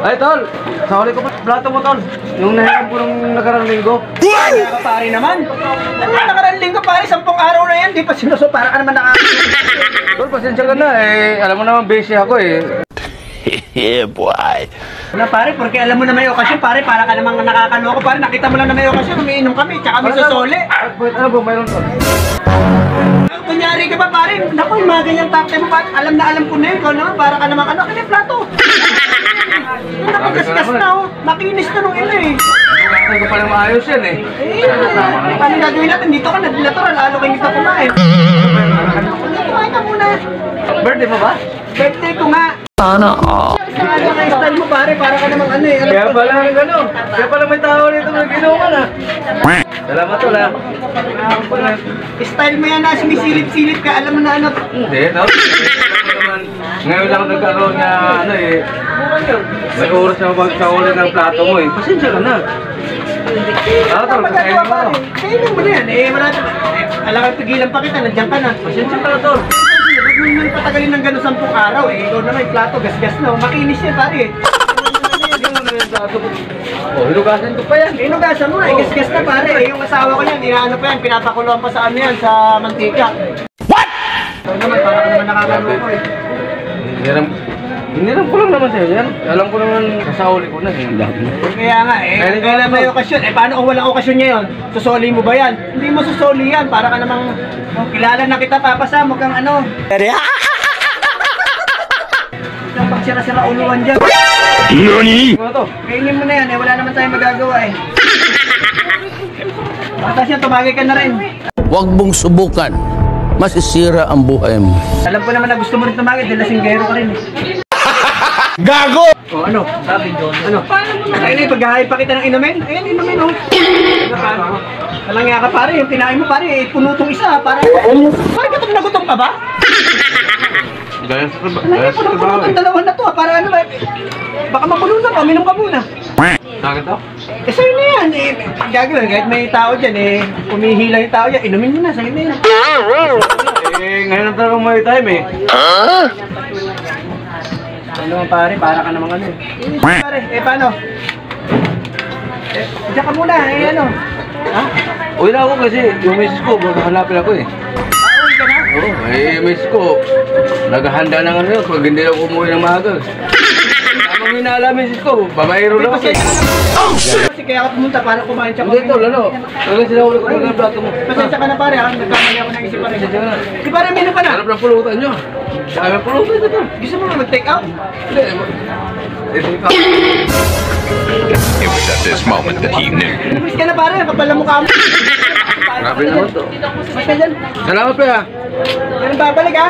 Ay, tol! Sahuli ko pa plato mo, tol. Yung nahiram ko nung nakarang linggo. Ay, pare naman. Ano nakarang linggo, pare? 10 araw na yan. Di pa sinuso. Para ka naman Tol, pasensya ka na. Alam mo naman, busy ako eh. Yeah, boy. Wala, pare. Porque alam mo na may okasyon, pare. Para ka namang nakakaloko, pare. Nakita mo lang na may okasyon. Umiinom kami. Tsaka may susole. Ano ba, mayroon, tol? Kunyari ka ba, pare? Naku, yung mga ganyang takte mo, pare. Alam na alam ko na yun. Ikaw naman, para ka namang ano. Kaya plato. Nakagasgas na, oh. Makinis na nung ina eh. Hindi ko palang maayos yan eh. Paano gagawin natin? Dito ka natural. Lalo kayo dito kumain. Kumain ka muna. Birthday mo ba? Birthday ko nga. Sana Ano ka style mo, pare? Para ka namang ano eh. Kaya pala kaya pala may tao rito na ginuman ah. Salamat tol ah. Style mo yan na sumisilip-silip ka. Alam mo na ano. Hindi, tol. Ngayon lang nagkaroon nga ano eh. May oras na magkaulit ng plato mo eh. Pasensya ka na. Tol, kakainin mo. Kainin mo na yan. Wala na. Alam ka, pigilan pa kita. Nandiyan ka na. Pasensya ka na, tol. Huwag mo naman patagalin ng gano'ng 10 araw eh. Ikaw naman yung plato, gasgas na. Makinis yan, pare. Oh, hinugasan ko pa yan. Hinugasan mo, gasgas na, pare. Yung asawa ko yan, inaano pa yan, pinapakuluan pa sa ano yan, sa mantika. What? Ikaw naman, para ka naman nakakaloko eh. Hiniram ko lang naman sa'yo yan. Alam ko naman kasauli ko na. Kaya nga eh, kailan may okasyon. Paano kung walang okasyon niya yun? Susoli mo ba yan? Hindi mo susoli yan. Para ka namang kilala na kita, papasama kang ano. Yung pagsira-sira uluan dyan. NANI? Ano to? Kainin mo na yan wala naman tayong magagawa eh. Tapos yan, tumagay ka na rin. Huwag mong subukan. Masisira ang buhay mo. Alam ko naman na gusto mo rin tumagay, dahil lasinggero ka rin eh. Gago! O ano? Sabi John. Ano? Ayun eh, paghahay pa kita ng inumin. Ayan, inumin oh. Walang nga ka pare, yung kinain mo pare, puno tong isa pare. Pare, gutom na gutom ka ba? Gaya sa Puno tong dalawa na to para ano ba? Baka mabulunan ka, minom ka muna. Sakit to? Sa'yo na yan eh. Gagawin, kahit may tao dyan eh, umihila yung tao dyan, inumin mo na, sa'yo na yan. Ngayon na talagang may time eh. Ano naman pare, para ka namang ano eh. Pare, paano? Diyan ka muna, ano? Ha? Uwi na ako kasi yung misis ko, maghahanapin ako eh. Uwi ka na? Oo, misis ko, naghahanda ng ano yun, pag hindi ako umuwi ng maaga. Tamang hinala misis ko, babaero lang ako eh. Kasi kaya ka pumunta para kumain siya. Hindi tol, ano? Talagang sinahuli ko ng plato mo. Pasensya ka na pare, nagkamali ako ng isip pare. Pasensya ka na. Di pare, minum ka na? Harap ng pulutan nyo. Sabi ng pulutan nyo to. Gusto mo mag-take out? Hindi. It was at this moment that he knew. Lumis ka na pare, kapal na mukha mo. Grabe naman to. Basta dyan. Salamat pa ah. Yan ang babalik ha.